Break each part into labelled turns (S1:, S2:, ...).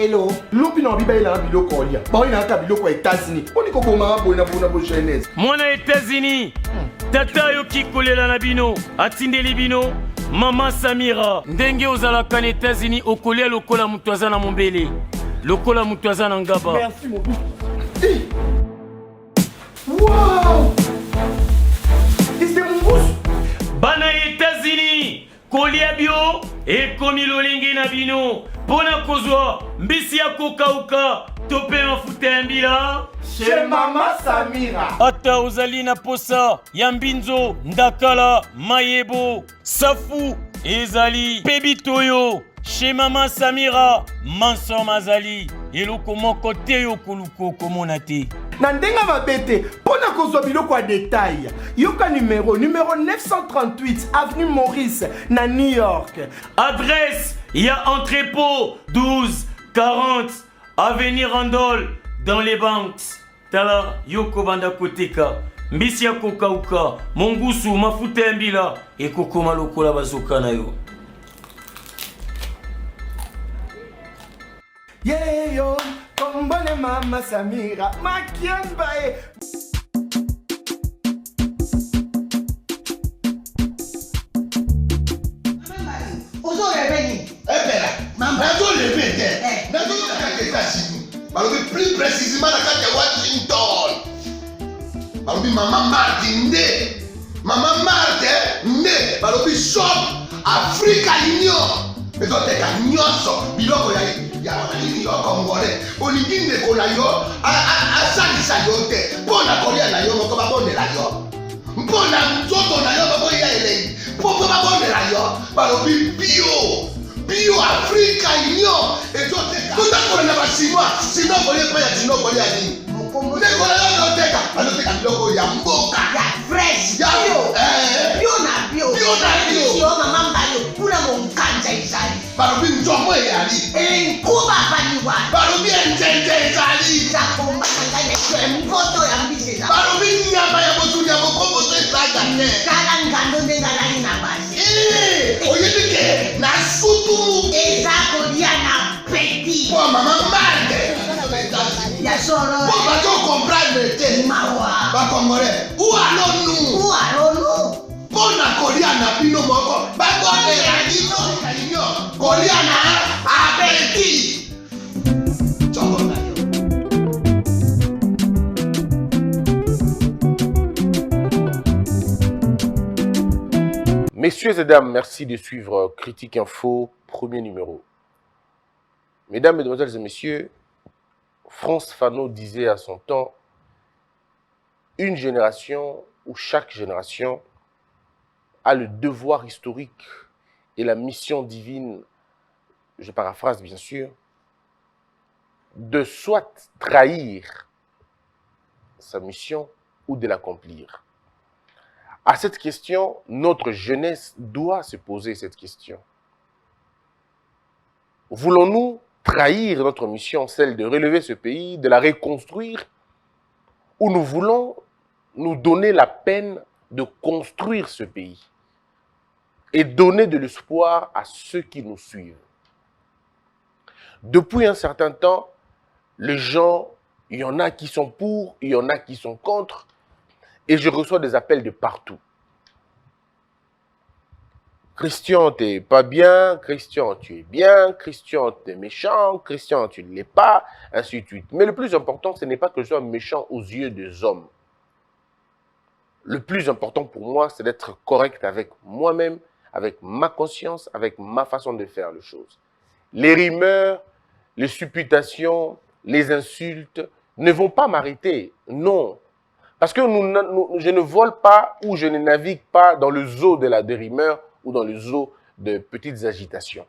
S1: Hello. Lopi na biba ila biloko olia. Ba ina ka biloko États-Unis. Oni ko boma bona jeunesse.
S2: Mwana États-Unis. Tata yo kikolela na bino. Atindeli bino. Mama Samira. Ndenge ozalaka na États-Unis okolia lokola mutu aza na mombele. Lokola mutu aza na ngaba.
S1: Merci mon bout. Wow! C'est mon bout.
S2: Bana États-Unis. Kolia bio ekomi lolenge na bino. Pona kozwa mbisi ya kokauka tope mafuta ya mbila
S1: Chez Mama Samira.
S2: ata ozali na posa ya mbinzo ndakala mayebo safu ezali pebitoyo chez Mama Samira manso mazali eloko moko te yo koluka komona te
S1: Na ndenga mabete, pona kozwa biloko ya détail. Yoka numéro 938 avenue Maurice na New York.
S2: adresse ya entrepôt 1240 avenue Randol dans les banques tala yoko banda koteka mbisi ya kokauka mongusu mafuta ya mbila ekokoma lokola bazoka na yo
S1: Yeah yo, kombone Mama Samira, makiamba e.
S3: Plus précisément dans Washington. Maman Martin né. Maman Martin né. Shop Africa Union. Mais donc t'es qu'à nyonso. Biloko ya congolais. Olingi ndeko na yo. Asalisa yo te. Pona kolia na yo moko babondela yo. Mpona nzoto na yo baboya elei. Poko babondela yo. Balobi bio Africa Union. Et donc t'es qu'à. Tout à fait na basinois. Sinon kolia pa ya sinon kolia ni. Ndeko na yo teka. Aloteka biloko ya mboka.
S4: Ya fresh.
S3: Ya
S4: Bio na bio.
S3: Bio na bio.
S4: Yo mama mbayo kuna monkanja izali.
S3: Balobi nzomo eyali.
S4: Kuba baniwa.
S3: Balobi enjenje ezali.
S4: Zakomba kanganya kwe mpoto ya mbiseza.
S3: Balobi nyama ya botu ya bokombo to ezaga te.
S4: Kala ngando ndenga nani na basi.
S3: Oyebike na sutu.
S4: Ezako dia na petit.
S3: Po mama mande.
S4: Ya soro.
S3: Po bato comprendre te.
S4: Mawa.
S3: Ba congolais. Où allons-nous?
S4: Où allons-nous?
S3: Pona kolia na bino moko. Ba bonne la dino. Kolia na appétit.
S5: Messieurs et dames, merci de suivre Critique Info, premier numéro. Mesdames, Mesdemoiselles et Messieurs, Frantz Fanon disait à son temps, une génération ou chaque génération a le devoir historique et la mission divine, je paraphrase bien sûr, de soit trahir sa mission ou de l'accomplir. À cette question, notre jeunesse doit se poser cette question. Voulons-nous trahir notre mission, celle de relever ce pays, de la reconstruire, ou nous voulons nous donner la peine de construire ce pays et donner de l'espoir à ceux qui nous suivent? Depuis un certain temps, les gens, il y en a qui sont pour, il y en a qui sont contre, et je reçois des appels de partout. Christian, t'es pas bien. Christian, tu es bien. Christian, t'es méchant. Christian, tu ne l'es pas. Ainsi de suite. Mais le plus important, ce n'est pas que je sois méchant aux yeux des hommes. Le plus important pour moi, c'est d'être correct avec moi-même, avec ma conscience, avec ma façon de faire les choses. Les rumeurs, les supputations, les insultes ne vont pas m'arrêter. Non. Parce que je ne vole pas ou je ne navigue pas dans le zoo de la rumeur ou dans le zoo de petites agitations.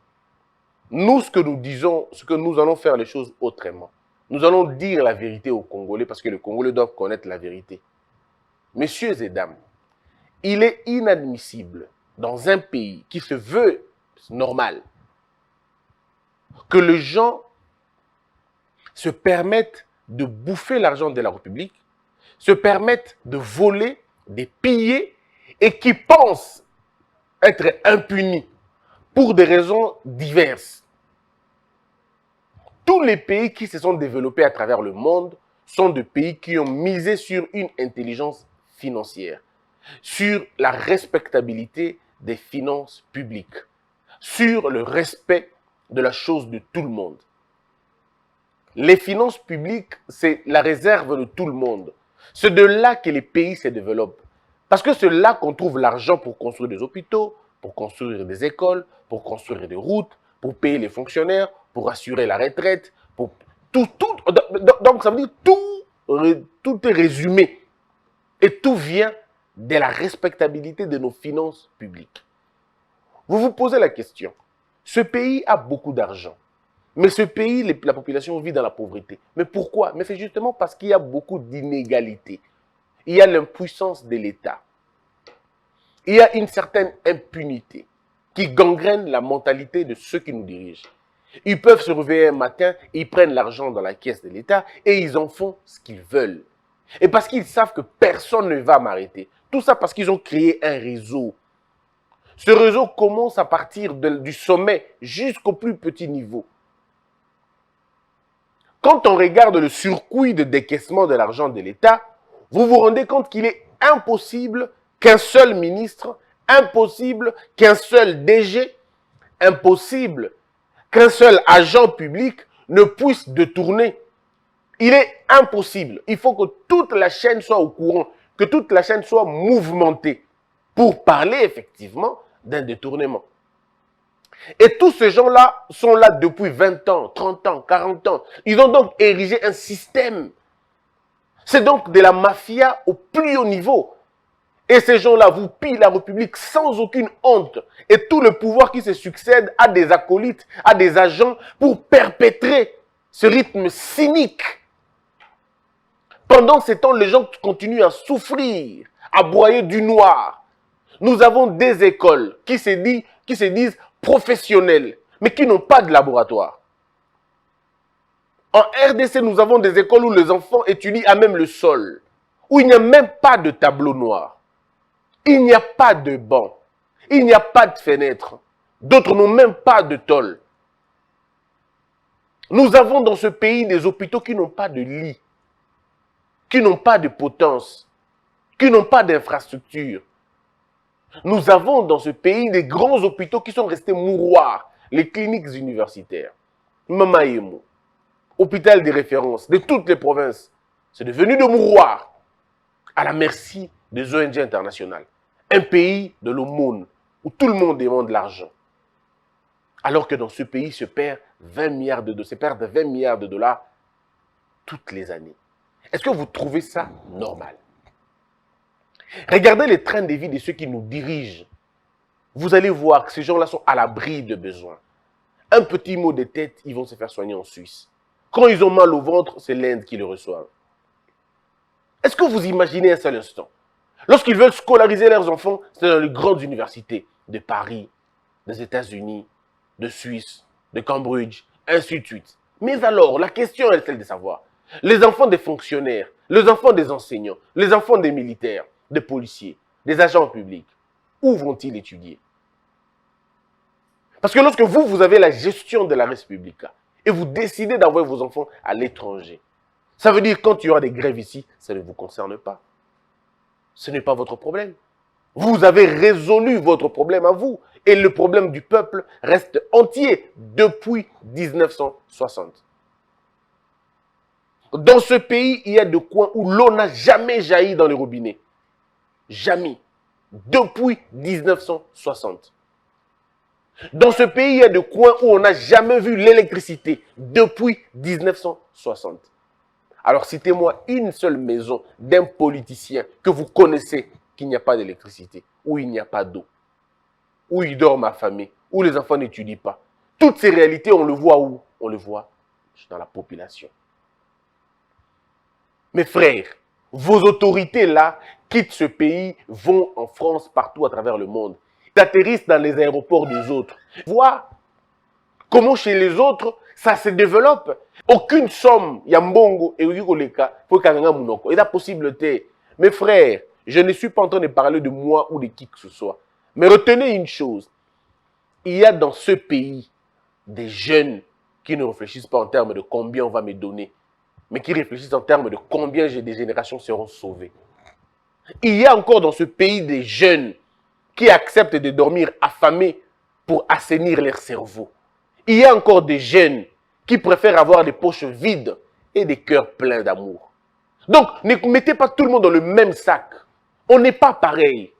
S5: Nous, ce que nous disons, ce que nous allons faire les choses autrement. Nous allons dire la vérité aux Congolais parce que les Congolais doivent connaître la vérité. Messieurs et dames, il est inadmissible dans un pays qui se veut normal que les gens se permettent de bouffer l'argent de la République, se permettent de voler, de piller et qui pensent être impunis pour des raisons diverses. tous les pays qui se sont développés à travers le monde sont des pays qui ont misé sur une intelligence financière, sur la respectabilité des finances publiques, sur le respect de la chose de tout le monde. Les finances publiques, c'est la réserve de tout le monde. C'est de là que les pays se développent. Parce que c'est là qu'on trouve l'argent pour construire des hôpitaux, pour construire des écoles, pour construire des routes, pour payer les fonctionnaires, pour assurer la retraite, pour tout. Donc ça veut dire tout est résumé. Et tout vient de la respectabilité de nos finances publiques. Vous vous posez la question, ce pays a beaucoup d'argent, mais ce pays, la population vit dans la pauvreté. Mais pourquoi? Mais c'est justement parce qu'il y a beaucoup d'inégalités. Il y a l'impuissance de l'État. Il y a une certaine impunité qui gangrène la mentalité de ceux qui nous dirigent. Ils peuvent se réveiller un matin, ils prennent l'argent dans la caisse de l'État et ils en font ce qu'ils veulent. Et parce qu'ils savent que personne ne va m'arrêter. Tout ça parce qu'ils ont créé un réseau. Ce réseau commence à partir du sommet jusqu'au plus petit niveau. Quand on regarde le circuit de décaissement de l'argent de l'État, vous vous rendez compte qu'il est impossible qu'un seul ministre, impossible qu'un seul DG, impossible qu'un seul agent public ne puisse détourner. Il est impossible. Il faut que toute la chaîne soit au courant, que toute la chaîne soit mouvementée pour parler effectivement d'un détournement. Et tous ces gens-là sont là depuis 20 ans, 30 ans, 40 ans. Ils ont donc érigé un système. C'est donc de la mafia au plus haut niveau. Et ces gens-là vous pillent la République sans aucune honte. Et tout le pouvoir qui se succède a des acolytes, a des agents pour perpétrer ce rythme cynique. Pendant ces temps, les gens continuent à souffrir, à broyer du noir. Nous avons des écoles qui se disent professionnelles, mais qui n'ont pas de laboratoire. En RDC, nous avons des écoles où les enfants étudient à même le sol, où il n'y a même pas de tableau noir. Il n'y a pas de banc, il n'y a pas de fenêtre. D'autres n'ont même pas de tôle. Nous avons dans ce pays des hôpitaux qui n'ont pas de lit, qui n'ont pas de potence, qui n'ont pas d'infrastructure. Nous avons dans ce pays des grands hôpitaux qui sont restés mouroirs, les cliniques universitaires. Mamaïmo, hôpital de référence de toutes les provinces, c'est devenu de mouroirs à la merci des ONG internationales. Un pays de l'aumône où tout le monde demande de l'argent. Alors que dans ce pays se perdent 20 milliards de dollars toutes les années. Est-ce que vous trouvez ça normal? Regardez les trains de vie de ceux qui nous dirigent. Vous allez voir que ces gens-là sont à l'abri de besoins. Un petit mot de tête, ils vont se faire soigner en Suisse. Quand ils ont mal au ventre, c'est l'Inde qui le reçoit. Est-ce que vous imaginez un seul instant? Lorsqu'ils veulent scolariser leurs enfants, c'est dans les grandes universités de Paris, des États-Unis, de Suisse, de Cambridge, ainsi de suite. Mais alors, la question est celle de savoir, les enfants des fonctionnaires, les enfants des enseignants, les enfants des militaires, des policiers, des agents publics, où vont-ils étudier? Parce que lorsque vous avez la gestion de la République et vous décidez d'envoyer vos enfants à l'étranger, ça veut dire que quand il y aura des grèves ici, ça ne vous concerne pas. Ce n'est pas votre problème. Vous avez résolu votre problème à vous. Et le problème du peuple reste entier depuis 1960. Dans ce pays, il y a des coins où l'eau n'a jamais jailli dans les robinets. Jamais. Depuis 1960. Dans ce pays, il y a des coins où on n'a jamais vu l'électricité. Depuis 1960. Alors citez-moi une seule maison d'un politicien que vous connaissez qu'il n'y a pas d'électricité, où il n'y a pas d'eau, où ils dorment affamés, où les enfants n'étudient pas. Toutes ces réalités, on le voit où? On le voit dans la population. Mes frères, vos autorités là quittent ce pays, vont en France, partout à travers le monde. Ils atterrissent dans les aéroports des autres. Voir comment chez les autres, ça se développe. Aucune somme, Yambongo et Uyukoleka, pour Kanganga Mounoko. Et la possibilité. Mes frères, je ne suis pas en train de parler de moi ou de qui que ce soit. Mais retenez une chose. Il y a dans ce pays des jeunes qui ne réfléchissent pas en termes de combien on va me donner, mais qui réfléchissent en termes de combien des générations seront sauvées. Il y a encore dans ce pays des jeunes qui acceptent de dormir affamés pour assainir leur cerveau. Il y a encore des jeunes qui préfèrent avoir des poches vides et des cœurs pleins d'amour. Donc, ne mettez pas tout le monde dans le même sac. On n'est pas pareil.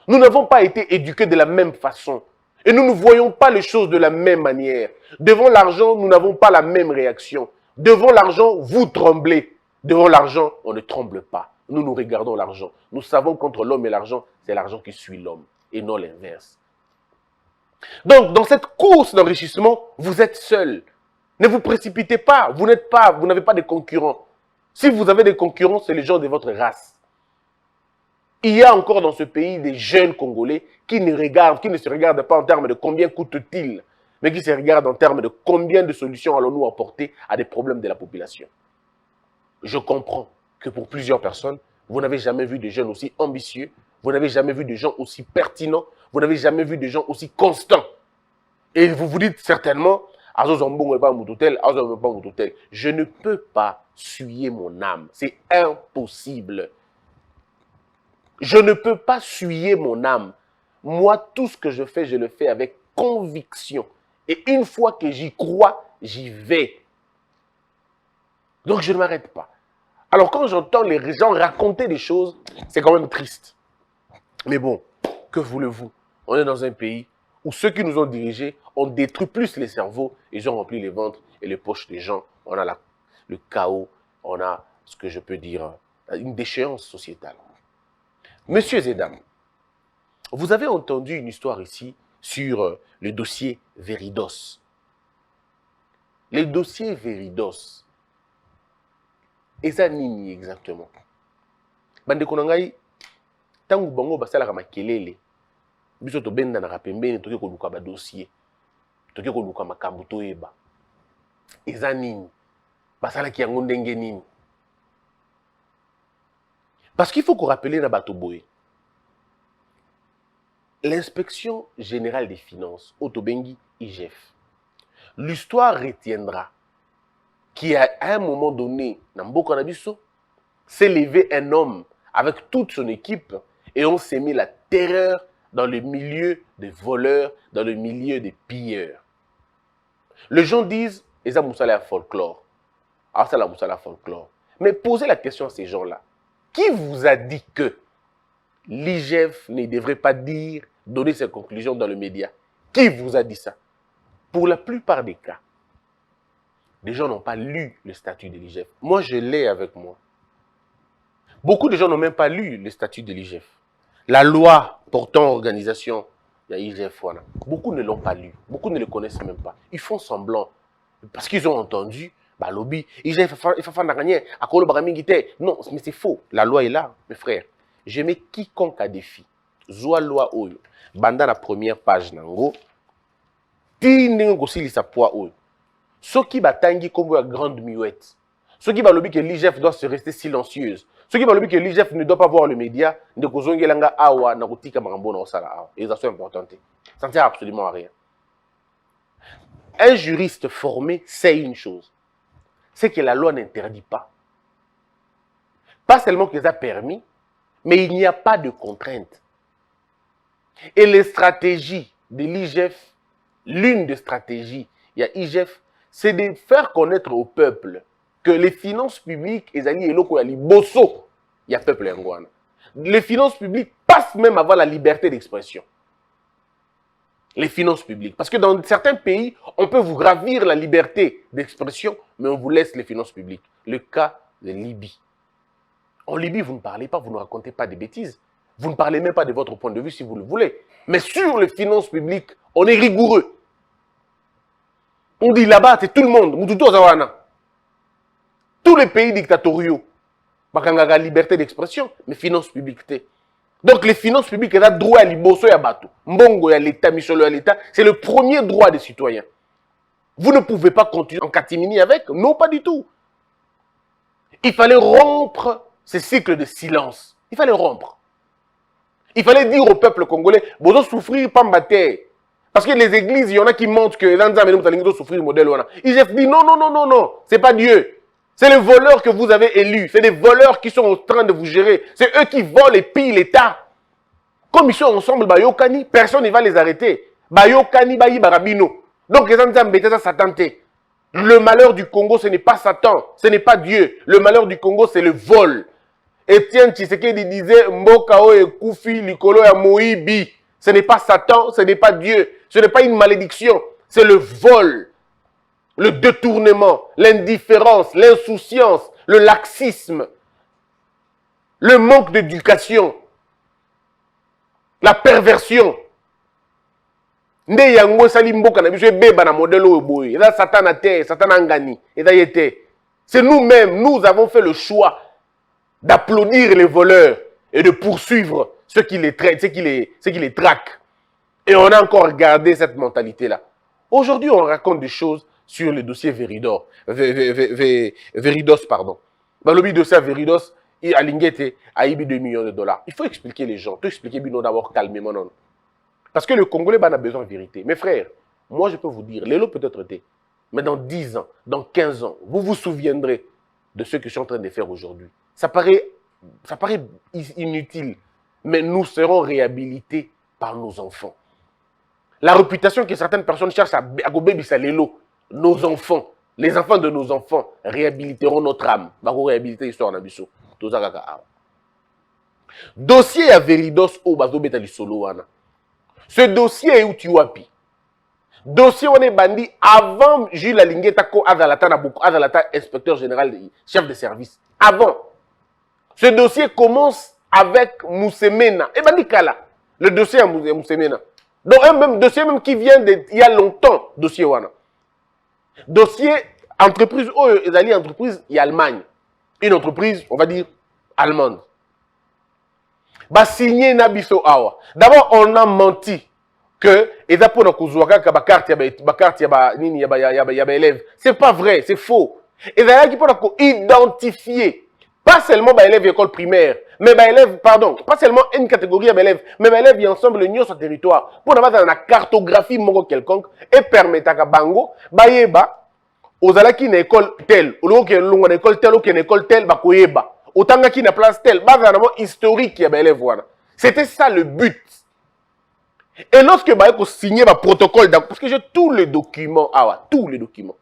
S5: Nous n'avons pas été éduqués de la même façon. Et nous ne voyons pas les choses de la même manière. Devant l'argent, nous n'avons pas la même réaction. Devant l'argent, vous tremblez. Devant l'argent, on ne tremble pas. Nous regardons l'argent. Nous savons qu'entre l'homme et l'argent, c'est l'argent qui suit l'homme et non l'inverse. Donc, dans cette course d'enrichissement, vous êtes seul. Ne vous précipitez pas. Vous n'avez pas de concurrents. Si vous avez des concurrents, c'est les gens de votre race. Il y a encore dans ce pays des jeunes Congolais qui ne se regardent pas en termes de combien coûte-t-il, mais qui se regardent en termes de combien de solutions allons-nous apporter à des problèmes de la population. Je comprends que pour plusieurs personnes, vous n'avez jamais vu des jeunes aussi ambitieux, vous n'avez jamais vu des gens aussi pertinents, vous n'avez jamais vu des gens aussi constants. Et vous vous dites certainement, je ne peux pas suyer mon âme, c'est impossible. Je ne peux pas suyer mon âme. Moi, tout ce que je le fais avec conviction. Et une fois que j'y crois, j'y vais. Donc, je ne m'arrête pas. Alors, quand j'entends les gens raconter des choses, c'est quand même triste. Mais bon, que voulez-vous? On est dans un pays où ceux qui nous ont dirigés ont détruit plus les cerveaux, ils ont rempli les ventres et les poches des gens. On a le chaos, on a, ce que je peux dire, une déchéance sociétale. Messieurs et dames, vous avez entendu une histoire ici sur le dossier Veridos. Le dossier Veridos, eza nini exactement? Bandeko na ngai, tangu bango basalaka makelele, biso tobenda na pembeni toke koluka ba dossier, toke koluka makambo toyeba. Eza nini? Basalaki yango ndenge nini? Parce qu'il faut qu'on rappelle na bato boye. L'inspection générale des finances, Otobengi IGF, l'histoire retiendra qu'à un moment donné, dans Mboko Nabiso, s'est levé un homme avec toute son équipe et on s'est mis la terreur dans le milieu des voleurs, dans le milieu des pilleurs. Les gens disent, Eza Moussala folklore. Ah, ça la Moussala folklore. Mais posez la question à ces gens-là. Qui vous a dit que l'IGF ne devrait pas donner ses conclusions dans le média? Qui vous a dit ça? Pour la plupart des cas, les gens n'ont pas lu le statut de l'IGF. Moi, je l'ai avec moi. Beaucoup de gens n'ont même pas lu le statut de l'IGF. La loi portant organisation de l'IGF, voilà. Beaucoup ne l'ont pas lu. Beaucoup ne le connaissent même pas. Ils font semblant. Parce qu'ils ont entendu, bah, lobby, IGF, il faut faire gagner. Non, mais c'est faux. La loi est là, mes frères. Je mets quiconque à défi. Zoa loi oyo. Banda la première page nango. Ti ndenge kosili sa poids oyo. Ceux qui batangi comme la grande muette. Ceux qui lobby que l'IGF doit se rester silencieuse. Ceux qui lobby que l'IGF ne doit pas voir le média. Ne kozongelanga awa na kotika makambo na osala awa. Et ça c'est important. Ça ne sert absolument à rien. Un juriste formé sait une chose. C'est que la loi n'interdit pas. Pas seulement qu'elle a permis, mais il n'y a pas de contrainte. Et les stratégies de l'IGF, l'une des stratégies, il y a IGF, c'est de faire connaître au peuple que les finances publiques, les peuple. Les finances publiques passent même avant la liberté d'expression. Les finances publiques. Parce que dans certains pays, on peut vous gravir la liberté d'expression, mais on vous laisse les finances publiques. Le cas de Libye. En Libye, vous ne parlez pas, vous ne racontez pas des bêtises. Vous ne parlez même pas de votre point de vue si vous le voulez. Mais sur les finances publiques, on est rigoureux. On dit là-bas, c'est tout le monde. Tous les pays dictatoriaux. La liberté d'expression, mais finances publiques. Donc les finances publiques, elles ont droit à l'iboso et à bateau. Mbongo à l'État, Michel à l'État, c'est le premier droit des citoyens. Vous ne pouvez pas continuer en catimini avec. Non, pas du tout. Il fallait rompre ce cycle de silence. Il fallait rompre. Il fallait dire au peuple congolais, vous souffrir pas mbaté. Parce que les églises, il y en a qui montrent que les gens doivent souffrir le modèle. Ils ont dit non, non, non, non, non, c'est pas Dieu. C'est les voleurs que vous avez élus. C'est des voleurs qui sont en train de vous gérer. C'est eux qui volent et pillent l'État. Comme ils sont ensemble, Bayokani, personne ne va les arrêter. Bayokani, Bayi Barabino. Donc les gens disent Satan. Le malheur du Congo, ce n'est pas Satan, ce n'est pas Dieu. Le malheur du Congo, c'est le vol. Étienne Tshisekedi disait Mbokao et Koufi, Likolo et Moïbi. Ce n'est pas Satan, ce n'est pas Dieu. Ce n'est pas une malédiction, c'est le vol. Le détournement, l'indifférence, l'insouciance, le laxisme, le manque d'éducation, la perversion. Nde yango sali mboka na biso beba na modèle oyo boy. Et là Satan a terre, Satan a ngani. Et là yete. C'est nous-mêmes, nous avons fait le choix d'applaudir les voleurs et de poursuivre ceux qui les traitent, ceux qui les traquent. Et on a encore gardé cette mentalité-là. Aujourd'hui, on raconte des choses sur le dossier Veridos, pardon. Dans le dossier Veridos, il a l'ingété à 2 millions de dollars. Il faut expliquer les gens. Tu expliquer Bino d'abord calmement. Non. Parce que le Congolais a besoin de vérité. Mes frères, moi je peux vous dire, les lots peut-être été, mais dans 10 ans, dans 15 ans, vous vous souviendrez de ce que je suis en train de faire aujourd'hui. Ça paraît inutile, mais nous serons réhabilités par nos enfants. La réputation que certaines personnes cherchent à bébisser les lots, nos enfants, les enfants de nos enfants réhabiliteront notre âme. Réhabiliter l'histoire de Nabiso. Dossier à Veridos au Bazobeta Solo. Ce dossier est où tu wapi. Dossier on est bandit avant Jules Alingeta ko Adalata Nabuko, Adalata inspecteur général, chef de service. Avant. Ce dossier commence avec Moussemena. Et bandit Kala. Le dossier à Moussemena. Donc un même dossier même qui vient il y a longtemps, dossier Wana. Dossier entreprise, entreprise, il y a Allemagne. Une entreprise, on va dire, allemande. Bah signé Nabiso Awa. D'abord, on a menti que c'est pas vrai, c'est faux. Et d'ailleurs, il faut identifier pas seulement les élèves d'école primaire, mais les élèves, pardon, pas seulement une catégorie d'élèves, mais les élèves ensemble l'union sur le territoire pour avoir une cartographie mongo quelconque et permettre à Bango, Bayeba, aux alaki une école telle, ou une école telle, ou une école telle, Bakoyeba. Autant qu'il y a place telle, vraiment historique, c'était ça le but. Et lorsque vous signez le protocole, parce que j'ai tous les documents, tous les documents.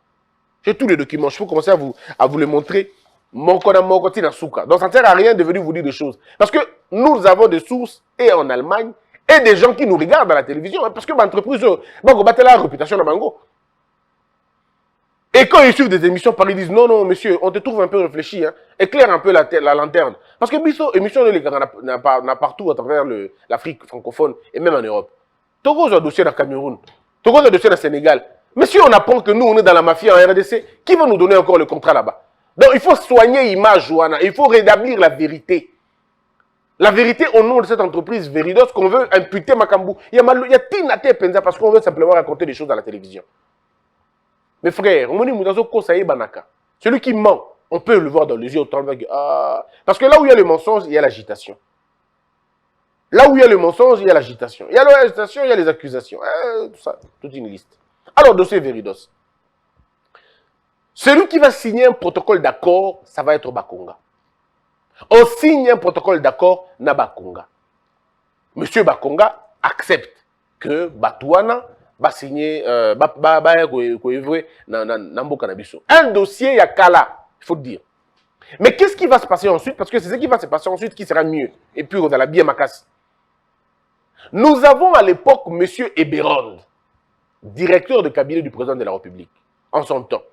S5: J'ai tous les documents, je peux commencer à vous les montrer. Donc ça ne sert à rien de venir vous dire des choses. Parce que nous avons des sources, et en Allemagne, et des gens qui nous regardent à la télévision. Parce que l'entreprise, on va la réputation de Bango. Et quand ils suivent des émissions, ils disent non, non, monsieur, on te trouve un peu réfléchi, hein, éclaire un peu la lanterne. Parce que Bisso, émission de l'État n'a partout à travers l'Afrique francophone et même en Europe. Togo a un dossier dans le Cameroun, Togo a un dossier dans le Sénégal. Mais si on apprend que nous, on est dans la mafia en RDC, qui va nous donner encore le contrat là-bas? Donc il faut soigner l'image, il faut rétablir la vérité. La vérité au nom de cette entreprise Veridos qu'on veut imputer Makambu. Il y a Tinate Penza parce qu'on veut simplement raconter des choses à la télévision. Mes frères, celui qui ment, on peut le voir dans les yeux autant. Parce que là où il y a le mensonge, il y a l'agitation. Là où il y a le mensonge, il y a l'agitation. Il y a l'agitation, il y a les accusations. Tout ça, toute une liste. Alors, dossier Veridos. Celui qui va signer un protocole d'accord, ça va être Bakonga. On signe un protocole d'accord, na Bakonga. Monsieur Bakonga accepte que Batouana va signer un dossier, il y a Kala, il faut dire. Mais qu'est-ce qui va se passer ensuite? Parce que c'est ce qui va se passer ensuite qui sera mieux. Et puis, on a la bien macasse. Nous avons à l'époque M. Eberond, directeur de cabinet du président de la République, en son temps.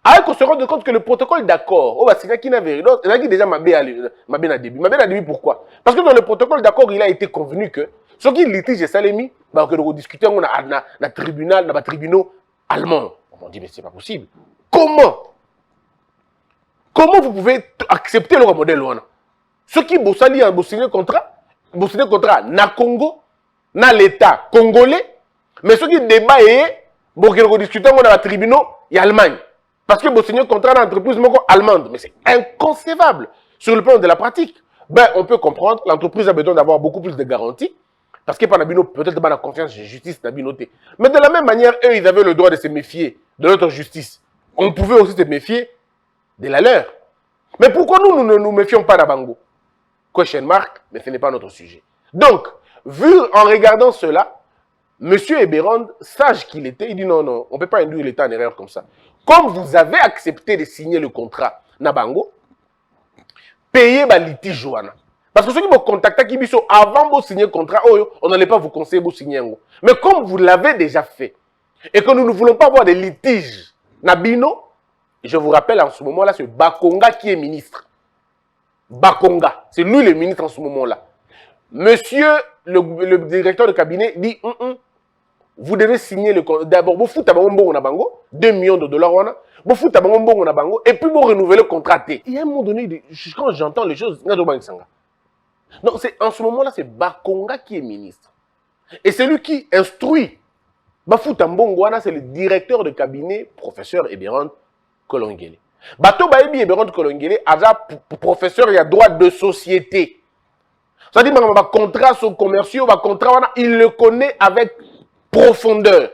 S5: Alors qu'on se rende compte que le protocole d'accord, c'est qui n'avait déjà m'a bien début. M'a bien début pourquoi? Parce que dans le protocole d'accord, il a été convenu que ce qui litige et Salemi, que nous discutons dans le tribunal, dans les tribunaux allemands. On m'a dit, mais c'est pas possible. Comment? Comment vous pouvez accepter le modèle? Ce qui bossali a signé contrat na Congo, na l'État congolais, mais ce qui débat est, que nous discutons dans les tribunaux, il y a Allemagne. Parce que vous signez un contrat d'entreprise allemande. Mais c'est inconcevable sur le plan de la pratique. Ben, on peut comprendre, l'entreprise a besoin d'avoir beaucoup plus de garanties. Parce que peut-être pas la confiance en justice. Mais de la même manière, eux, ils avaient le droit de se méfier de notre justice. On pouvait aussi se méfier de la leur. Mais pourquoi nous ne nous méfions pas d'Abango? Question mark, mais ce n'est pas notre sujet. Donc, vu en regardant cela, M. Eberond, sage qu'il était, il dit non, non, on ne peut pas induire l'État en erreur comme ça. Comme vous avez accepté de signer le contrat Nabango, payez le litige Joana. Parce que ceux qui m'ont contacté avant de signer le contrat, on n'allait pas vous conseiller de signer. Mais comme vous l'avez déjà fait, et que nous ne voulons pas avoir de litiges Nabino, je vous rappelle en ce moment-là, c'est Bakonga qui est ministre. Bakonga, c'est lui le ministre en ce moment-là. Monsieur le directeur de cabinet dit vous devez signer le contrat. D'abord, vous foutez 2 millions de dollars, vous foutez et puis vous renouvelez le contrat. Il y a un moment donné, quand j'entends les choses, donc en ce moment-là, c'est Bakonga qui est ministre. Et c'est lui qui instruit. Bafuta Mbongwana, c'est le directeur de cabinet, professeur Eberond Kolongele. Bato Baebi Eberond Kolongele, professeur, il y a droit de société. C'est-à-dire que contrat sur commerciaux, contrat, il le connaît avec profondeur.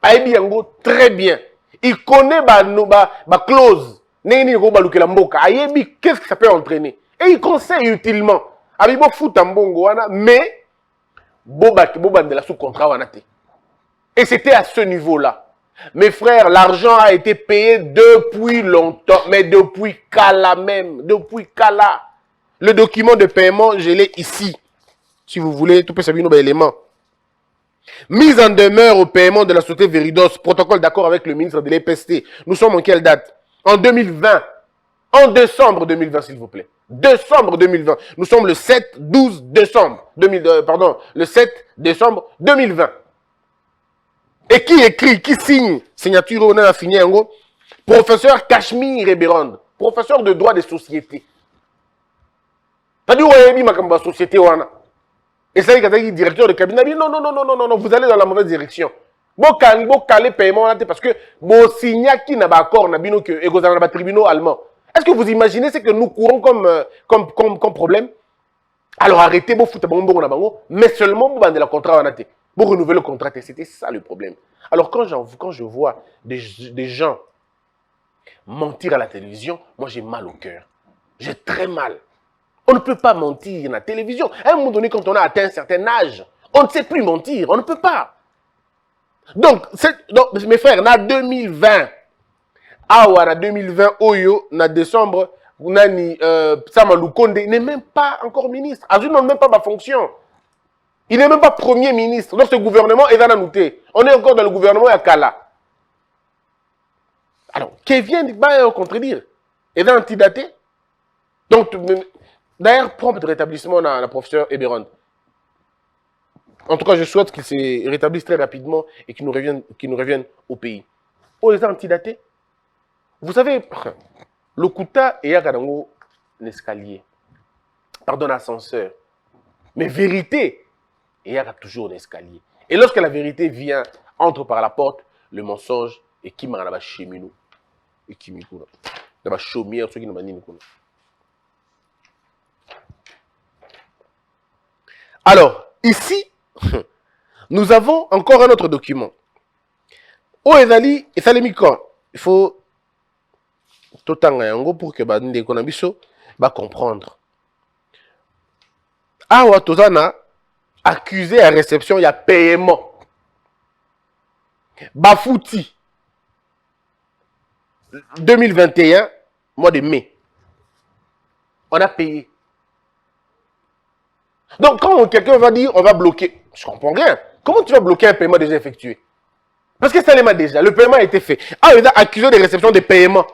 S5: Aebi Yango, très bien. Il connaît ma clause. Qu'est-ce que ça peut entraîner? Et il conseille utilement. Abibo Futa Mbongwana, mais Boba de la sous-contrat wanate. Et c'était à ce niveau-là. Mes frères, l'argent a été payé depuis longtemps, mais depuis Kala même, depuis Kala. Le document de paiement, je l'ai ici. Si vous voulez, tout peut s'abîmer nos éléments. Mise en demeure au paiement de la société Veridos, protocole d'accord avec le ministre de l'EPST. Nous sommes en quelle date? En 2020. En décembre 2020, s'il vous plaît. Décembre 2020. Nous sommes le 7-12 décembre. Le 7 décembre 2020. Et qui écrit, qui signe? Signature, on a fini en gros. Professeur Cachemire Eberond, professeur de droit des sociétés. C'est-à-dire, ma société, et c'est le directeur de cabinet dit non, vous allez dans la mauvaise direction. Vous calez paiement parce que vous signez qui n'a pas accord, et vous avez un tribunal allemand. Est-ce que vous imaginez ce que nous courons comme problème? Alors arrêtez, vous foutez mais seulement vous vendez le contrat en athée. Vous renouvelez le contrat, c'était ça le problème. Alors quand je vois des gens mentir à la télévision, moi j'ai mal au cœur. J'ai très mal. On ne peut pas mentir à la télévision. À un moment donné, quand on a atteint un certain âge, on ne sait plus mentir, on ne peut pas. Donc mes frères, en 2020, en 2020, en décembre, Sama Lukonde n'est même pas encore ministre. Azul n'a même pas ma fonction. Il n'est même pas premier ministre. Donc ce gouvernement est dans la nouté. On est encore dans le gouvernement à Kala. Alors, qui vient contredire? Est dans antidaté? Donc, d'ailleurs, prompt rétablissement dans la professeur Eberond. En tout cas, je souhaite qu'il se rétablisse très rapidement et qu'il nous revienne au pays. Oh, les antidatés? Vous savez, le Kouta est à l'escalier. Pardon, ascenseur. Mais vérité, il y a toujours un escalier. Et lorsque la vérité vient, entre par la porte, le mensonge, et qui m'a la cheminot, et qui m'a la chaumière, ceux qui n'ont pas dit. Alors, ici, nous avons encore un autre document. Oh, Ezali, et Salemikon, il faut tout le pour que les économistes comprendre. Ah, Tozana, accusé à réception, il y a paiement. Bafouti. 2021, mois de mai. On a payé. Donc, quand quelqu'un va dire, on va bloquer, je ne comprends rien. Comment tu vas bloquer un paiement déjà effectué? Parce que ça l'est déjà, le paiement a été fait. Ah, il a accusé de réception de paiement.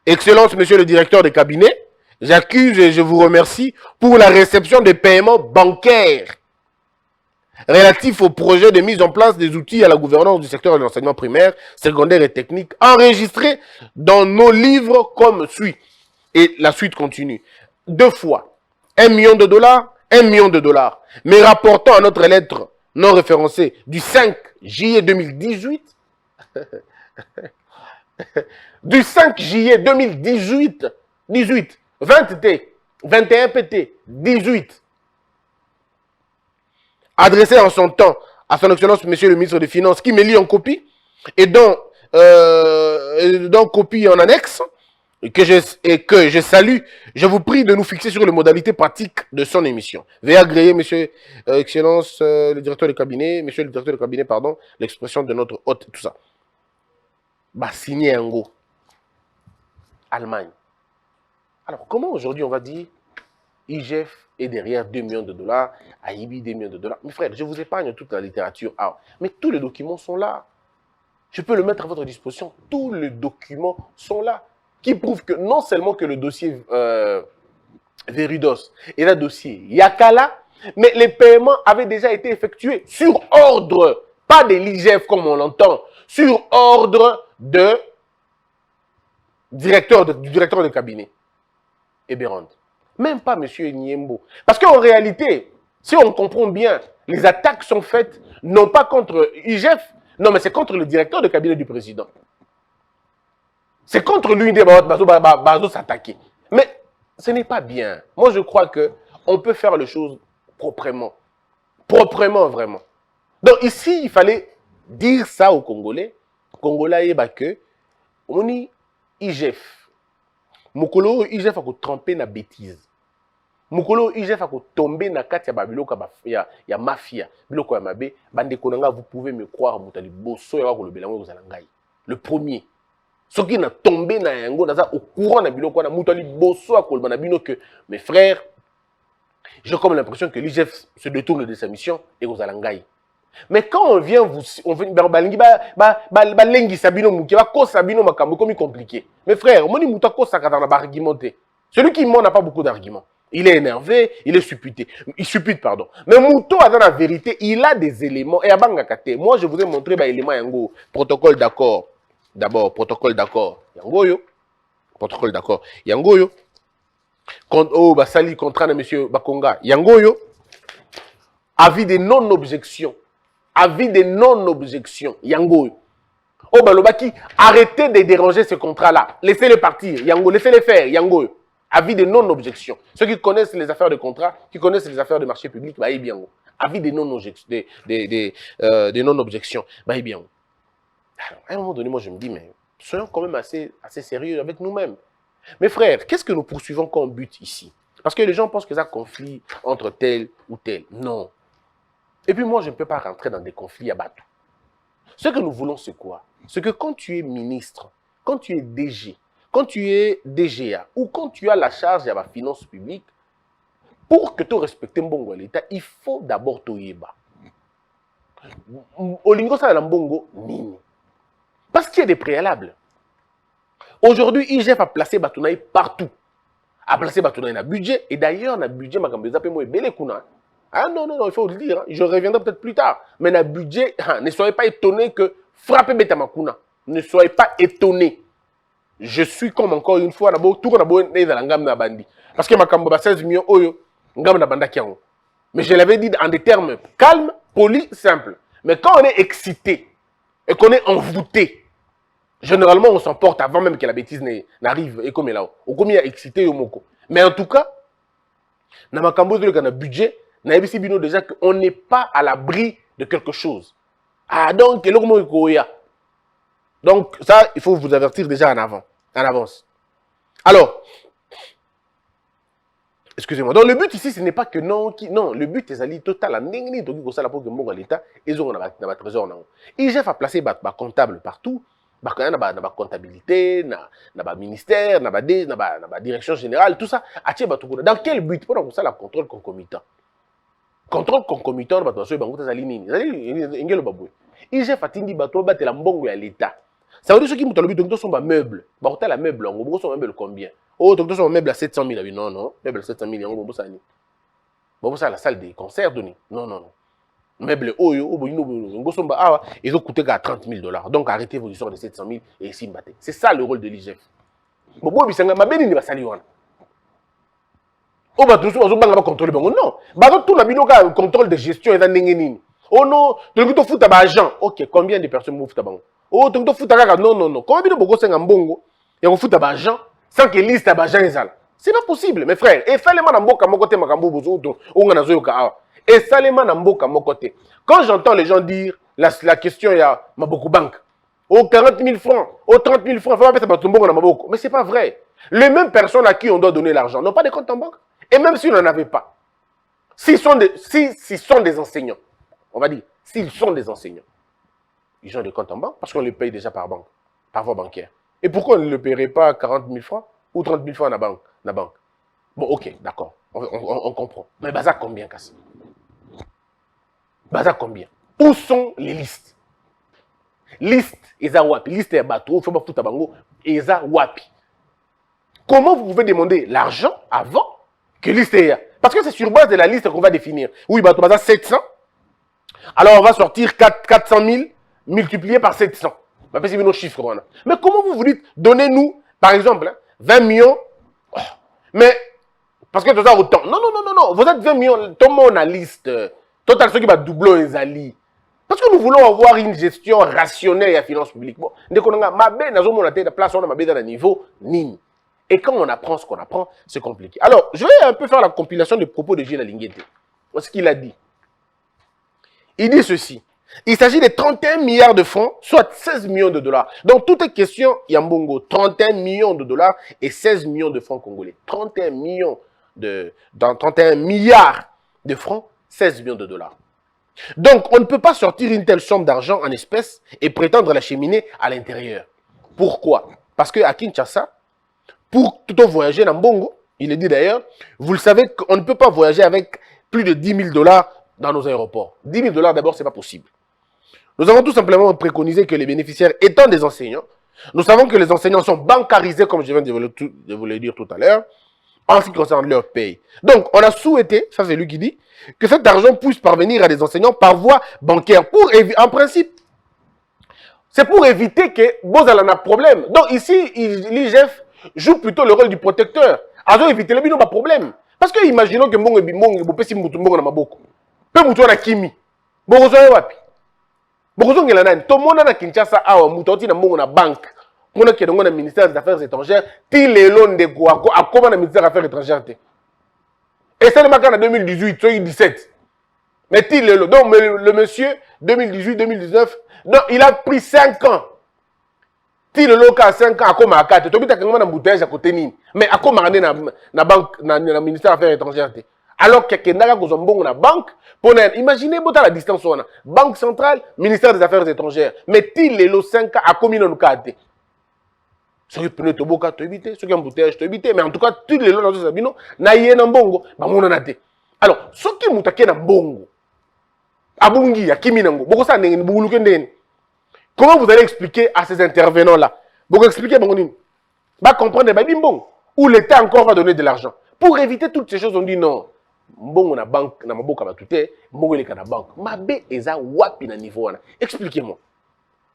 S5: Excellence, monsieur le directeur de cabinet, j'accuse et je vous remercie pour la réception des paiements bancaires relatifs au projet de mise en place des outils à la gouvernance du secteur de l'enseignement primaire, secondaire et technique, enregistrés dans nos livres comme suit. Et la suite continue. 2 fois, 1 million de dollars, 1 million de dollars. Mais rapportant à notre lettre non référencée du 5 juillet 2018, du 5 juillet 2018, 20 T, 21 PT, 18, adressé en son temps à son excellence monsieur le ministre des Finances, qui me lit en copie, et dont copie en annexe, et que je salue. Je vous prie de nous fixer sur les modalités pratiques de son émission. Veuillez agréer, monsieur excellence, le directeur de cabinet, monsieur le directeur de cabinet, pardon, l'expression de notre hôte, tout ça. Bah, signé un go. Allemagne. Alors, comment aujourd'hui on va dire IGF est derrière 2 millions de dollars, AIB 2 millions de dollars. Mes frères, je vous épargne toute la littérature. Ah, mais tous les documents sont là. Je peux le mettre à votre disposition. Tous les documents sont là. Qui prouvent que non seulement que le dossier Veridos est un dossier Yakala, mais les paiements avaient déjà été effectués sur ordre, pas de l'IGF comme on l'entend, sur ordre du directeur de cabinet. Eberand. Même pas M. Niembo. Parce qu'en réalité, si on comprend bien, les attaques sont faites non pas contre IGF, non, mais c'est contre le directeur de cabinet du président. C'est contre lui de Bazo s'attaquer. Mais ce n'est pas bien. Moi, je crois qu'on peut faire les choses proprement. Proprement, vraiment. Donc ici, il fallait dire ça aux Congolais. Congolais, que on est IGF. Mokolo IGF a trempé na bêtise. Mokolo IGF a tombé na kati ya babiloko ya mafia. Biloko ya mabe, bande konanga, vous pouvez me croire, mutali bosso ya kolobela ngo zalangai. Le premier. Ce qui n'a tombé na yango naza au courant na biloko na mutali bosso ya kolobana na bino que mes frères, j'ai comme l'impression que l'IGF se détourne de sa mission et aux zalangai. Mais quand on vient balingi balengi sabino muki ba ko sabino makambo comme compliqué. Mes frères, moni muta ko sakata na ba argumenter. Celui qui ment n'a pas beaucoup d'arguments. Il est énervé, il est suppute. Il suppute, pardon. Mais Mouto, dans la vérité, il a des éléments. Et à Bangakate, moi, je vous ai montré les éléments yango. Protocole d'accord. D'abord, protocole d'accord. Yango yo. Protocole d'accord. Yango yo. Oh, basali contrat de monsieur Bakonga. Yango yo. Avis de non-objection. Avis de non-objection. Yango yo. Oh, balobaki, arrêtez de déranger ce contrat-là. Laissez-les partir. Yango, laissez-les faire. Yango yo. Avis de non-objection. Ceux qui connaissent les affaires de contrat, qui connaissent les affaires de marché public, bah, bien. Avis de non-objection, bah, bien. Alors, à un moment donné, moi, je me dis, mais soyons quand même assez sérieux avec nous-mêmes. Mes frères, qu'est-ce que nous poursuivons comme but ici? Parce que les gens pensent que c'est un conflit entre tel ou tel. Non. Et puis moi, je ne peux pas rentrer dans des conflits à battre. Ce que nous voulons, c'est quoi? C'est que quand tu es ministre, quand tu es DG, quand tu es DGA ou quand tu as la charge de la finance publique, pour que tu respectes Mbongo l'État, il faut d'abord Toyeba. Olingo sa Mbongo, nini. Parce qu'il y a des préalables. Aujourd'hui, IGF a placé Batounaï partout. A placé Batounaï dans le budget. Et d'ailleurs, dans le budget, ah non, il faut le dire. Je reviendrai peut-être plus tard. Mais dans le budget, ne soyez pas étonnés que frappez Betamakuna. Ne soyez pas étonnés. Je suis comme encore une fois, parce que ma kamba 16 millions, mais je l'avais dit en des termes calmes, polis, simples. Mais quand on est excité et qu'on est envoûté, généralement on s'emporte avant même que la bêtise n'arrive et comme là. On est excité. Mais en tout cas, dans ma kamba de budget, déjà qu'on n'est pas à l'abri de quelque chose. Ah donc, donc, ça, il faut vous avertir déjà en avance. Alors, excusez-moi. Donc, le but ici, ce n'est pas que non, le but est d'aller total. L'État, ils ont un trésor. IGF a placé des comptables partout. Dans la comptabilité, dans le ministère, dans la direction générale, tout ça. Dans quel but? Pour ça, le contrôle concomitant. Contrôle concomitant, IGF a dit que la mbongo à l'État. Ça veut dire que ceux qui sont meubles. La meuble, on sont meubles combien? Oh, donc sont meubles à 700 000. Non, meubles à 700 000, on va la salle des concerts. Non. Meubles, ils ont coûté qu'à 30 000 $. Donc arrêtez vos histoires de 700 000 et ici, c'est ça le rôle de l'IGF. Oh, bah, tout le monde va contrôler. Non, tout le monde contrôle de gestion et d'année. Oh non, tu as foutu à agent. Ok, combien de personnes vous foutent à bango? Oh, tu as foutu à non. Combien de personnes ont bongo et on fout à agent sans que liste à agent est là? C'est pas possible, mes frères. Et fallait moi dans côté makambo bozo on a zoyo ka. Et Salema Namboka, mon côté. Quand j'entends les gens dire la question, il y a Maboko Bank. Oh, 40 000 francs, oh, 30 000 francs, il faut pas mettre Maboko dans Maboko. Mais ce n'est pas vrai. Les mêmes personnes à qui on doit donner l'argent n'ont pas de compte en banque. Et même s'ils n'en avaient pas, s'ils sont des enseignants, on va dire, s'ils sont des enseignants, ils ont des comptes en banque parce qu'on les paye déjà par banque, par voie bancaire. Et pourquoi on ne le paierait pas 40 000 francs ou 30 000 francs à la banque? Bon, ok, d'accord, on comprend. Mais Baza combien, Kassi? Baza combien? Où sont les listes? Liste, Eza Wapi. Liste est bateau, il faut pas foutre à bango, Eza Wapi. Comment vous pouvez demander l'argent avant que liste est? Parce que c'est sur base de la liste qu'on va définir. Oui, bateau Baza 700. Alors on va sortir 400 000 multiplié par 700. C'est nos chiffres. Mais comment vous dites, donnez-nous, par exemple, 20 millions. Oh, mais, parce que tout ça autant. Non, non, non, non, non. Vous êtes 20 millions. Tout le monde a liste. Total, ceux qui va doubler les alliés. Parce que nous voulons avoir une gestion rationnelle et la finance publique. Bon, dès qu'on a ma bête, nous avons la place, on a ma bête dans le niveau nini. Et quand on apprend ce qu'on apprend, c'est compliqué. Alors, je vais un peu faire la compilation des propos de Gilles Alinguete. Ce qu'il a dit. Il dit ceci. Il s'agit de 31 milliards de francs, soit 16 millions de dollars. Donc, toute est question, Yambongo, 31 millions de dollars et 16 millions de francs congolais. 31 milliards de francs, 16 millions de dollars. Donc, on ne peut pas sortir une telle somme d'argent en espèces et prétendre l'acheminer à l'intérieur. Pourquoi? Parce qu'à Kinshasa, pour tout voyager dans Bongo, il est dit d'ailleurs, vous le savez qu'on ne peut pas voyager avec plus de 10 000 dollars dans nos aéroports. 10 000 dollars d'abord, ce n'est pas possible. Nous avons tout simplement préconisé que les bénéficiaires étant des enseignants, nous savons que les enseignants sont bancarisés, comme je viens de vous le dire tout à l'heure, en ce qui concerne leur paye. Donc, on a souhaité, ça c'est lui qui dit, que cet argent puisse parvenir à des enseignants par voie bancaire. En principe, c'est pour éviter que Bozal en a problème. Donc ici, l'IGF joue plutôt le rôle du protecteur. Alors éviter le bino pas problème. Parce que imaginons que Mbongo Bimong, Bopesi Moutumbo na Maboko. Peu Moutou na Kimi. Bogozo wapi. Bogozo ngela nani. To mona na Kinshasa awa Moutouti na Mbongo na banque. Mona ke na ministère des Affaires étrangères, ti lelo ndeko akoma na ministère des Affaires étrangères te. Et c'est le matin en 2018, 2017. Mais ti lelo. Donc le monsieur 2018, 2019, non, il a pris 5 ans. Si le local a 5 ans, à quoi 4 tu as un bouteille à côté ni mais à quoi na banque na ministère des Affaires étrangères alors que quelqu'un a bon na banque pour imaginez bon la distance on a banque centrale ministère des Affaires étrangères mais si le 5 ans à combien nous cadre ceux qui prennent toboka to éviter ceux qui ont bouteille to éviter mais en tout cas tous les lots dans ce bino na yena mbongo ba mona na te alors ceux qui mutake na mbongo abungi ya kimi nango boko sa ndenge buluke ndenge. Comment vous allez expliquer à ces intervenants-là? Vous expliquez, va comprendre, où l'État encore va donner de l'argent. Pour éviter toutes ces choses, on dit non. Bon, on a banque, on a beaucoup à tout, bon, on a banque. Ma bé est à wapi na niveau. Expliquez-moi.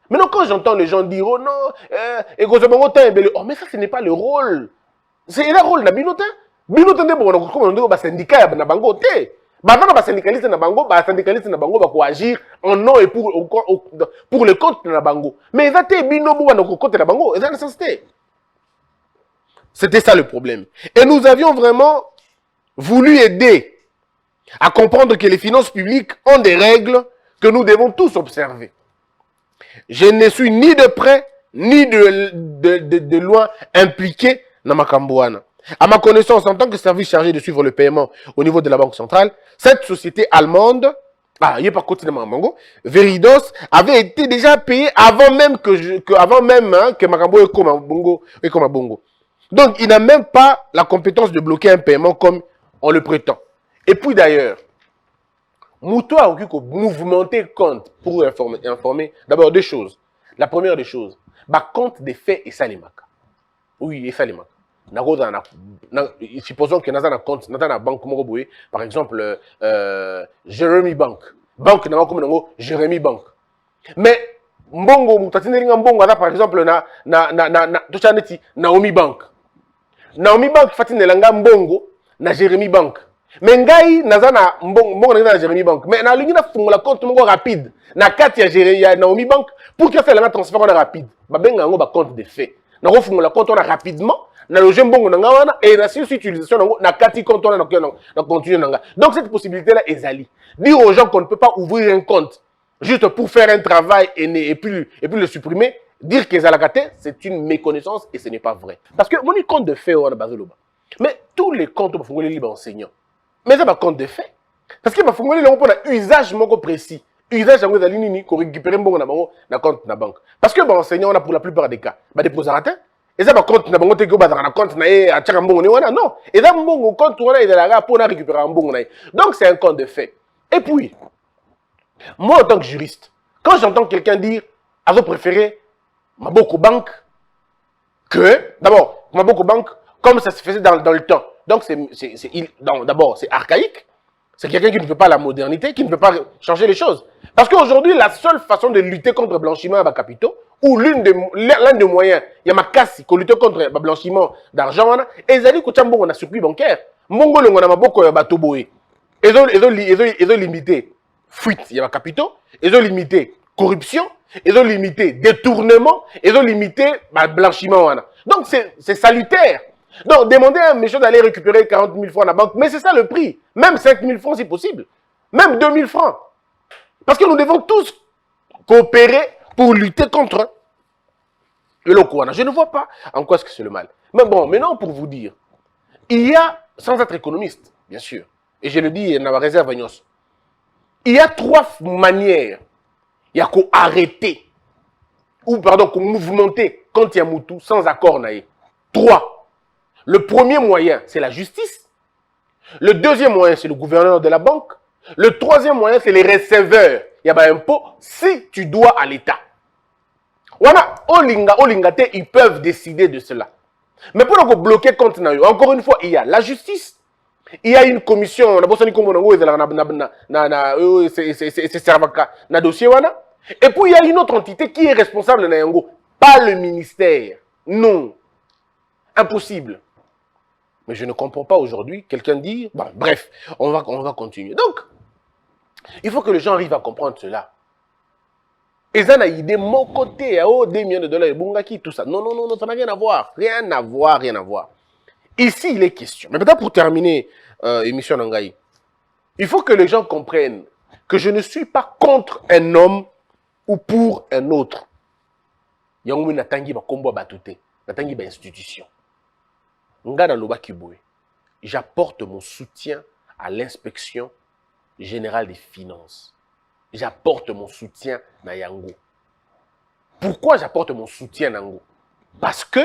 S5: Maintenant, quand j'entends les gens dire, oh non, oh, mais ça, ce n'est pas le rôle. C'est le rôle de Binotin. Binotin, comme on dit, syndicat, na bango, les syndicalistes na bango, va agir en nom et pour le compte de la bango. Mais ils ont bino pour compte de la bango, ils ont nécessité. C'était ça le problème. Et nous avions vraiment voulu aider à comprendre que les finances publiques ont des règles que nous devons tous observer. Je ne suis ni de près ni de loin impliqué dans ma cambouana. À ma connaissance, en tant que service chargé de suivre le paiement au niveau de la Banque centrale, cette société allemande, Veridos, avait été déjà payée avant même que Makambo et Komabongo. Donc, il n'a même pas la compétence de bloquer un paiement comme on le prétend. Et puis d'ailleurs, Mouto a mouvementer compte pour informer d'abord deux choses. La première des choses, compte des faits et salimaka. Oui, et salimaka. Supposons que nous avons un compte dans la banque, par exemple, Jeremy Bank. Banque, Jeremy Bank. Mais, Mbongo, par exemple, Naomi Bank. Naomi Bank, Mbongo, na Jeremy Bank. Mais, Ngai, Mbongo, na Jeremy Bank. Mais, na ligne la compte rapide. Na Katia, Naomi Bank, pour que ça, la transfert rapide. Babenga, compte des faits. nakofungola compte wana rapidement na loger mbongo nanga wana et na si utilisation nango na kati compte wana na continuer nanga. Donc cette possibilité là ezali. Dire aux gens qu'on ne peut pas ouvrir un compte juste pour faire un travail et puis le supprimer, dire que c'est une méconnaissance et ce n'est pas vrai. Parce que mon compte de fait wana bazoloba. Mais tous les comptes ba fungoli liba enseignant. Mais ça ba compte de fait. Parce que ba fungoli lango pona usage moko précis. Usage yango ezali nini ko récupérer mbongo na bango na compte na banque. Parce que ba enseignant on a pour la plupart des cas ba déposer raté. Et ça ba compte na bango te ko ba na compte na e a tchaka mbongo ni wana non. Et ça mbongo compte wana ezala pour na récupérer mbongo na. Donc c'est un compte de fait. Et puis moi en tant que juriste, quand j'entends quelqu'un dire à vous préférer Maboko Bank que d'abord Maboko Bank comme ça se faisait dans le temps. Donc d'abord c'est archaïque. C'est quelqu'un qui ne veut pas la modernité, qui ne veut pas changer les choses. Parce qu'aujourd'hui, la seule façon de lutter contre le blanchiment à capitaux, ou l'un des moyens, il y a ma casse pour lutter contre le blanchiment d'argent, et ils ont dit qu'on a un circuit bancaire. Mongo, on a beaucoup de batoboé. Ils ont limité fuite, il y a ma capitaux, ils ont limité corruption, ils ont limité détournement, ils ont limité blanchiment. Donc c'est salutaire. Donc, demander à un méchant d'aller récupérer 40 000 francs à la banque, mais c'est ça le prix. Même 5 000 francs si possible. Même 2 000 francs. Parce que nous devons tous coopérer pour lutter contre le Lokouana. Je ne vois pas en quoi est-ce que c'est le mal. Mais bon, maintenant pour vous dire, il y a, sans être économiste, bien sûr, et je le dis dans ma réserve à Nyos, il y a 3 manières. Il y a qu'à arrêter, ou pardon, qu'à mouvementer quand il y a Moutou sans accord. 3. Le premier moyen, c'est la justice. Le deuxième moyen, c'est le gouverneur de la banque. Le troisième moyen, c'est les receveurs. Il y a un impôt si tu dois à l'État. Voilà, Olingate, ils peuvent décider de cela. Mais pour bloquer compte, encore une fois, il y a la justice. Il y a une commission, et puis il y a une autre entité qui est responsable, pas le ministère. Non. Impossible. Mais je ne comprends pas aujourd'hui quelqu'un dire, bon, bref, on va continuer. Donc, il faut que les gens arrivent à comprendre cela. Et ça n'a idée, mon côté, oh, 2 millions de dollars, Bungaki, tout ça. Non, ça n'a rien à voir. Rien à voir. Ici, il est question. Mais peut-être pour terminer, émission Nangaï, il faut que les gens comprennent que je ne suis pas contre un homme ou pour un autre. Yangoumi Natangi va combo batouté. Natangi va institution. J'apporte mon soutien à l'inspection générale des finances. J'apporte mon soutien à Yango. Pourquoi j'apporte mon soutien à Yango? Parce que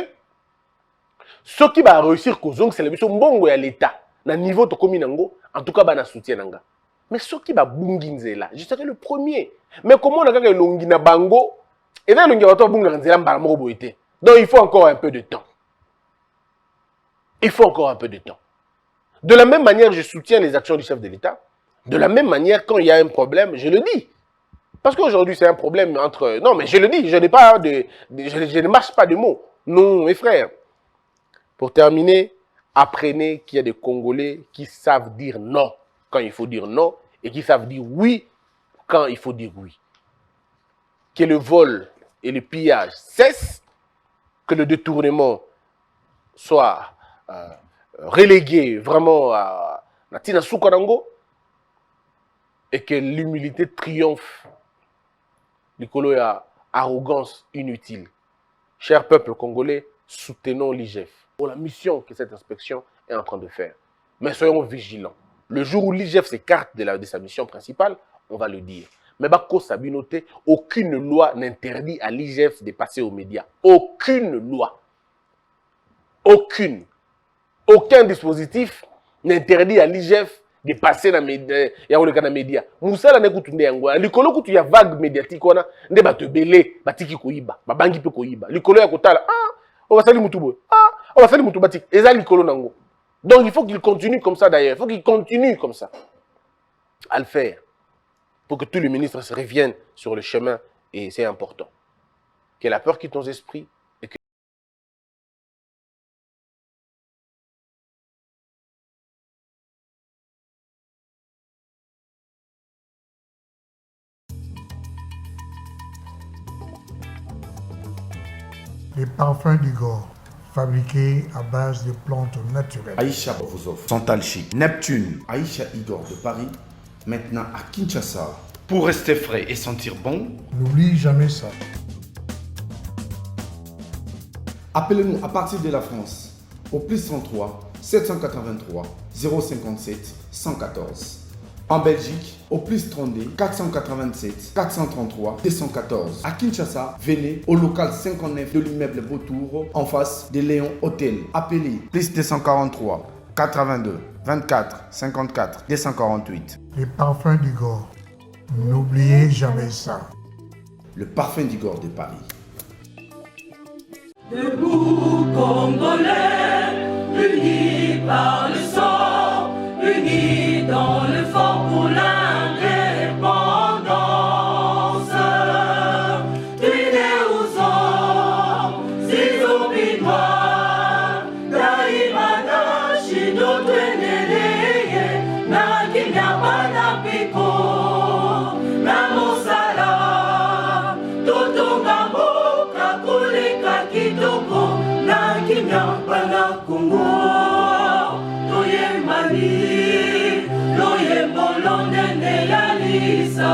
S5: ce qui va réussir, c'est la mission bongo à l'État. Na niveau de Kominango, en tout cas, na soutien nanga. Mais ce qui va bunginzela, je serai le premier. Mais comment on a gagné l'ongina bango? Et là, l'ongina bunginzela mbalamo boité. Donc il faut encore un peu de temps. Il faut encore un peu de temps. De la même manière, je soutiens les actions du chef de l'État. De la même manière, quand il y a un problème, je le dis. Parce qu'aujourd'hui, c'est un problème entre... Non, mais je le dis, je n'ai pas je ne marche pas de mots. Non, mes frères. Pour terminer, apprenez qu'il y a des Congolais qui savent dire non quand il faut dire non et qui savent dire oui quand il faut dire oui. Que le vol et le pillage cessent, que le détournement soit relégué vraiment à Natina Soukarango et que l'humilité triomphe. Nicolo a arrogance inutile. Cher peuple congolais, soutenons l'IGF pour la mission que cette inspection est en train de faire. Mais soyons vigilants. Le jour où l'IGF s'écarte de sa mission principale, on va le dire. Mais Bako Sabinoté, aucune loi n'interdit à l'IGF de passer aux médias. Aucune loi. Aucune. Aucun dispositif n'interdit à l'IGF de passer dans les médias. Moussala ne kutunde yango. Likolo kutu ya vague médiatique wana nde bato belé batiki koyiba, babangi pe koyiba. Likolo ya kotala on va salir mutubo. On va salir mutubatik. Eza likolo nango. Donc il faut qu'il continue comme ça d'ailleurs. Il faut qu'il continue comme ça à le faire pour que tous les ministres se reviennent sur le chemin et c'est important. Que la peur quitte nos esprits.
S6: Les parfums d'Igor, fabriqués à base de plantes naturelles.
S1: Aïcha Bovozov, Santal Chic, Neptune, Aïcha Igor de Paris, maintenant à Kinshasa. Pour rester frais et sentir bon,
S6: N'oublie jamais ça.
S1: appelez-nous à partir de la France au plus 33 783 057 114. En Belgique, au plus 32 487 433 214. À Kinshasa, venez au local 59 de l'immeuble Beautour, en face de Léon Hôtel. Appelez plus 243 82 24 54 248.
S6: Les parfums d'Igor, n'oubliez jamais ça.
S1: Le parfum d'Igor de Paris.
S7: Debout Congolais, unis par le sang, unis dans l'effort pour l'indépendance. Unis aux hommes, si obinois, daimana shino tweneleye, na kinyabana piko, na mosala, totonga mboka koleka kitoko, na kinyabana Kongo. Toyembani, loyembo lonene ya lisa.